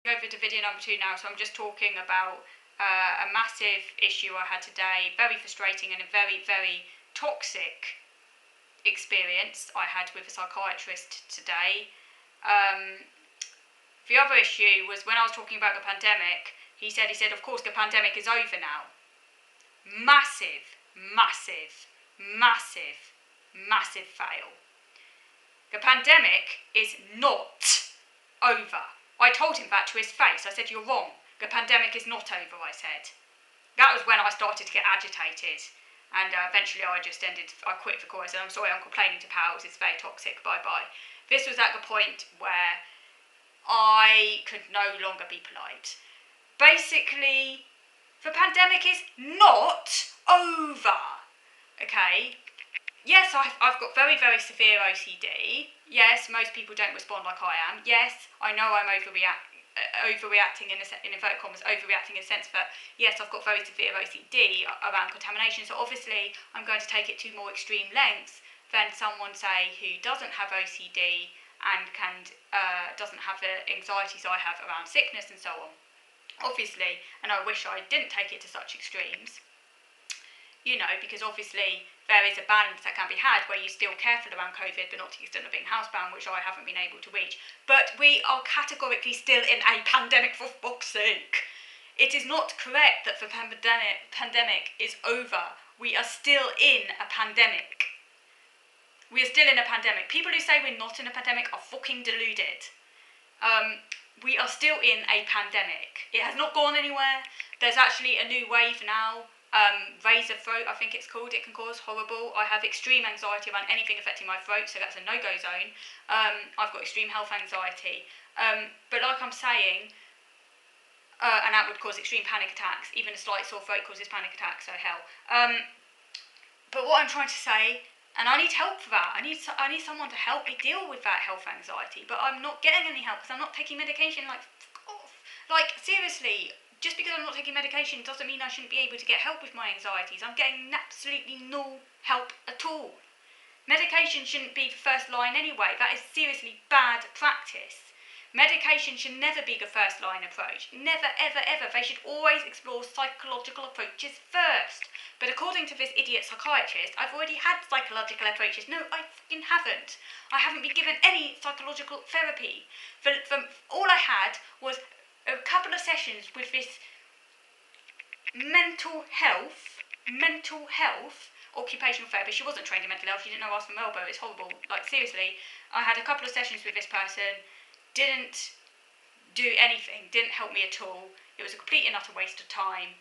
Over to video number 2 now, so I'm just talking about a massive issue I had today, very frustrating and a very, very toxic experience I had with a psychiatrist today. The other issue was when I was talking about the pandemic, he said, of course the pandemic is over now. Massive, massive, massive, massive fail. The pandemic is not over. I told him that to his face. I said, you're wrong. The pandemic is not over, I said. That was when I started to get agitated. And eventually I quit the call. I said, I'm sorry, I'm complaining to pals. It's very toxic. Bye-bye. This was at the point where I could no longer be polite. Basically, the pandemic is not over. Okay? Yes, I've got very, very severe OCD. Yes, most people don't respond like I am. Yes, I know I'm overreacting in inverted commas, overreacting in the sense that, yes, I've got very severe OCD around contamination, so obviously I'm going to take it to more extreme lengths than someone, say, who doesn't have OCD and doesn't have the anxieties I have around sickness and so on. Obviously, and I wish I didn't take it to such extremes, because obviously there is a balance that can be had where you're still careful around COVID, but not to the extent of being housebound, which I haven't been able to reach. But we are categorically still in a pandemic, for fuck's sake. It is not correct that the pandemic is over. We are still in a pandemic. We are still in a pandemic. People who say we're not in a pandemic are fucking deluded. We are still in a pandemic. It has not gone anywhere. There's actually a new wave now. Razor throat, I think it's called. It can cause horrible. I have extreme anxiety around anything affecting my throat, so that's a no-go zone. I've got extreme health anxiety. But like I'm saying, and that would cause extreme panic attacks. Even a slight sore throat causes panic attacks, so hell. But what I'm trying to say, and I need help for that. I need someone to help me deal with that health anxiety. But I'm not getting any help because I'm not taking medication. Like, fuck off. Like, seriously. Just because I'm not taking medication doesn't mean I shouldn't be able to get help with my anxieties. I'm getting absolutely no help at all. Medication shouldn't be the first line anyway. That is seriously bad practice. Medication should never be the first line approach. Never, ever, ever. They should always explore psychological approaches first. But according to this idiot psychiatrist, I've already had psychological approaches. No, I fucking haven't. I haven't been given any psychological therapy. All I had was a couple of sessions with this mental health occupational therapist. She wasn't trained in mental health. She didn't know us from elbow. It's horrible. Like, seriously, I had a couple of sessions with this person. Didn't do anything. Didn't help me at all. It was a complete and utter waste of time.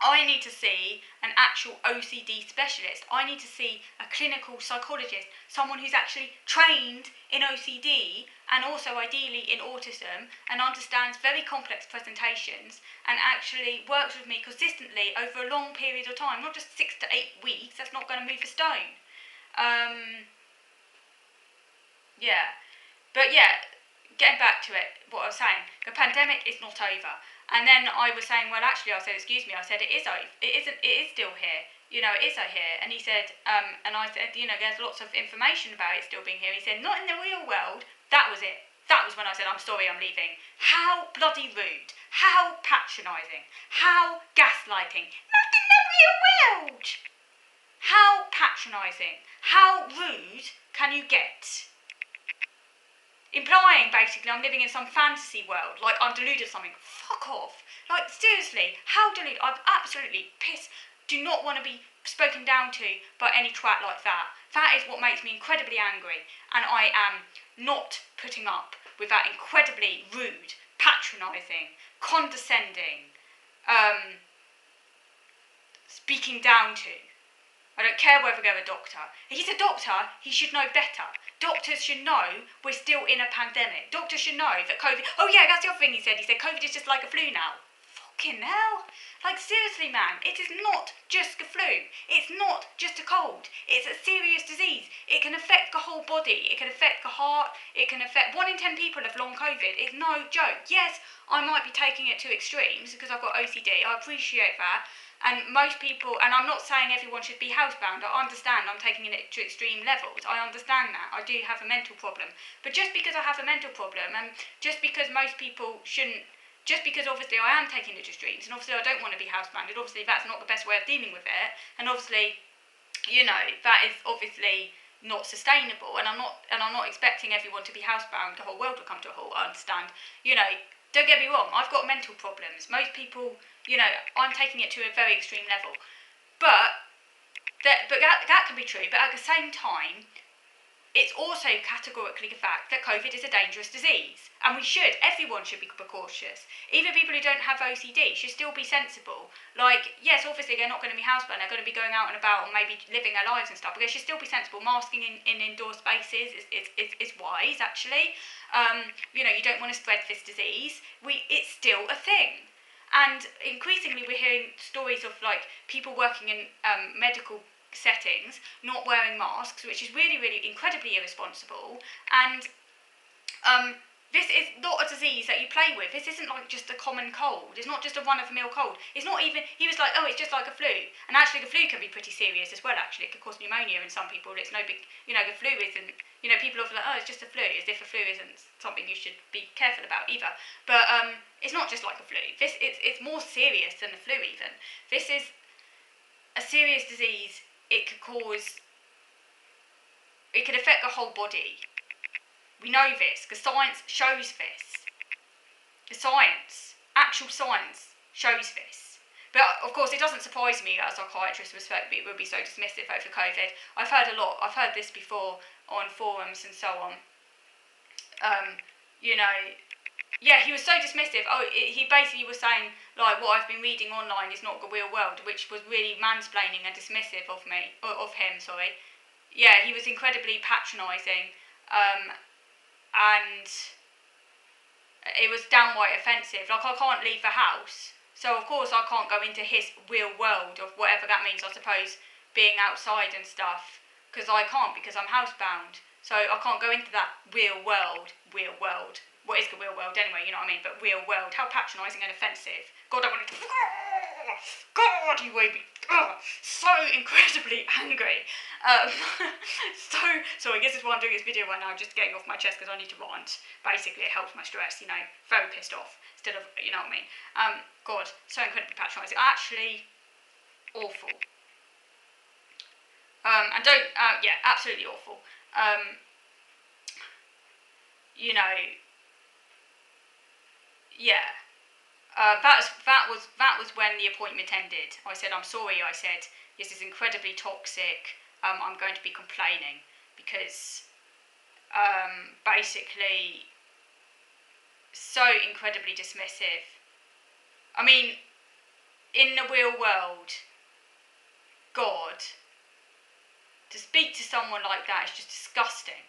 I need to see an actual OCD specialist. I need to see a clinical psychologist, someone who's actually trained in OCD and also ideally in autism and understands very complex presentations and actually works with me consistently over a long period of time, not just 6 to 8 weeks. That's not going to move a stone. Getting back to it, what I was saying, the pandemic is not over. And then I was saying, well, actually, I said, excuse me, I said, it is over. It is still here. It is here. And he said, and I said, there's lots of information about it still being here. He said, not in the real world. That was it. That was when I said, I'm sorry, I'm leaving. How bloody rude. How patronising. How gaslighting. Not in the real world. How patronising. How rude can you get? Implying, basically, I'm living in some fantasy world, like I'm deluded or something. Fuck off. Like, seriously, how deluded? I'm absolutely pissed. Do not want to be spoken down to by any twat like that. That is what makes me incredibly angry, and I am not putting up with that incredibly rude, patronising, condescending, speaking down to. I don't care whether they're a doctor. He's a doctor, he should know better. Doctors should know we're still in a pandemic. Doctors should know that COVID... Oh yeah, that's the other thing he said. He said COVID is just like a flu now. Fucking hell. Like, seriously, man, it is not just the flu. It's not just a cold. It's a serious disease. It can affect the whole body. It can affect the heart. It can affect... 1 in 10 people have long COVID. It's no joke. Yes, I might be taking it to extremes because I've got OCD. I appreciate that. And most people, and I'm not saying everyone should be housebound, I understand I'm taking it to extreme levels, I understand that, I do have a mental problem. But just because I have a mental problem, and just because most people shouldn't just because obviously I am taking it to extremes, and obviously I don't want to be housebound, and obviously that's not the best way of dealing with it, and obviously, that is obviously not sustainable, and I'm not expecting everyone to be housebound, the whole world will come to a halt, I understand, don't get me wrong, I've got mental problems, most people, I'm taking it to a very extreme level, but that can be true, but at the same time, it's also categorically the fact that COVID is a dangerous disease, and everyone should be precautious. Even people who don't have OCD should still be sensible. Like, yes, obviously they're not going to be housebound, they're going to be going out and about and maybe living their lives and stuff, but they should still be sensible. Masking in indoor spaces is wise, actually. You don't want to spread this disease. It's still a thing. And increasingly we're hearing stories of, like, people working in medical settings not wearing masks, which is really, really incredibly irresponsible, and this is not a disease that you play with. This isn't like just a common cold. It's not just a run-of-the-mill cold. It's not even, he was like, oh, it's just like a flu, and actually the flu can be pretty serious as well. Actually, it could cause pneumonia in some people. It's no big, the flu isn't, people often like, oh, it's just a flu, as if a flu isn't something you should be careful about either. But it's not just like a flu. It's more serious than the flu even. This is a serious disease. It could affect the whole body. We know this, because science shows this. Actual science shows this. But of course, it doesn't surprise me that a psychiatrist would be so dismissive over COVID. I've heard this before on forums and so on. Yeah, he was so dismissive. He basically was saying, like, what I've been reading online is not the real world, which was really mansplaining and dismissive of him. Yeah, he was incredibly patronising, and it was downright offensive. Like, I can't leave the house, so of course I can't go into his real world of whatever that means. I suppose being outside and stuff, because I can't, because I'm housebound. So I can't go into that real world. What is the real world anyway, you know what I mean? But real world, how patronising and offensive. God, I wanted to... God, you made me so incredibly angry. Sorry, this is why I'm doing this video right now, just getting off my chest because I need to rant. Basically, it helps my stress, very pissed off, instead of, you know what I mean? God, so incredibly patronising. Actually, awful. And don't, absolutely awful. That was when the appointment ended. I said, I'm sorry. I said, this is incredibly toxic. I'm going to be complaining because basically so incredibly dismissive. I mean, in the real world, God, to speak to someone like that is just disgusting,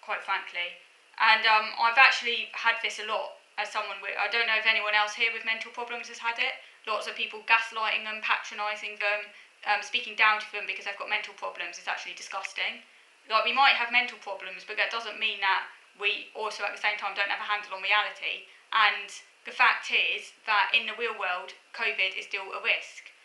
quite frankly. And I've actually had this a lot as someone with, I don't know if anyone else here with mental problems has had it. Lots of people gaslighting them, patronising them, speaking down to them because they've got mental problems. It's actually disgusting. Like, we might have mental problems, but that doesn't mean that we also at the same time don't have a handle on reality. And the fact is that in the real world, COVID is still a risk.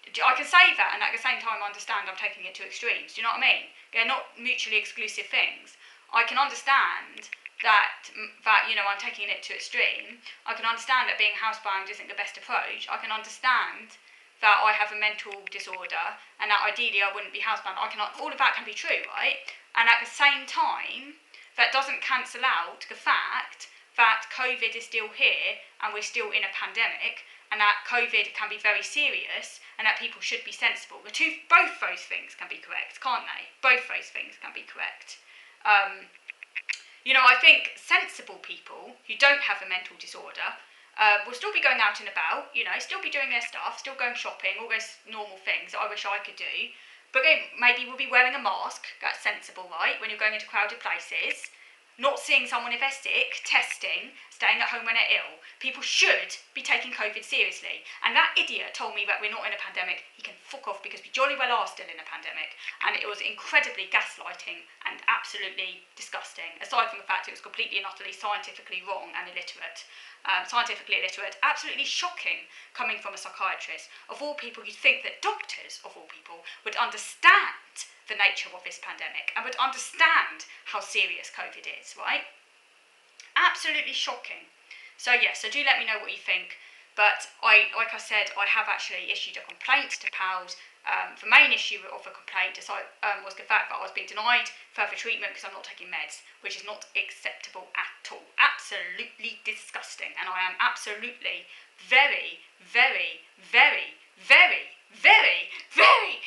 I can say that and at the same time understand I'm taking it to extremes. Do you know what I mean? They're not mutually exclusive things. I can understand that I'm taking it to extreme. I can understand that being housebound isn't the best approach. I can understand that I have a mental disorder and that ideally I wouldn't be housebound. All of that can be true, right? And at the same time, that doesn't cancel out the fact that COVID is still here and we're still in a pandemic, and that COVID can be very serious and that people should be sensible. Both those things can be correct, can't they? Both those things can be correct. I think sensible people who don't have a mental disorder will still be going out and about, still be doing their stuff, still going shopping, all those normal things that I wish I could do. But they maybe will be wearing a mask. That's sensible, right? When you're going into crowded places. Not seeing someone if they're sick, testing, staying at home when they're ill. People should be taking COVID seriously. And that idiot told me that we're not in a pandemic. He can fuck off because we jolly well are still in a pandemic. And it was incredibly gaslighting and absolutely disgusting. Aside from the fact it was completely and utterly scientifically wrong and illiterate. Absolutely shocking coming from a psychiatrist. Of all people, you'd think that doctors, of all people, would understand the nature of this pandemic and would understand how serious COVID is, right? Absolutely shocking. So yes, so do let me know what you think. But like I said, I have actually issued a complaint to PALS. The main issue of the complaint was the fact that I was being denied further treatment because I'm not taking meds, which is not acceptable at all. Absolutely disgusting. And I am absolutely very, very, very, very, very, very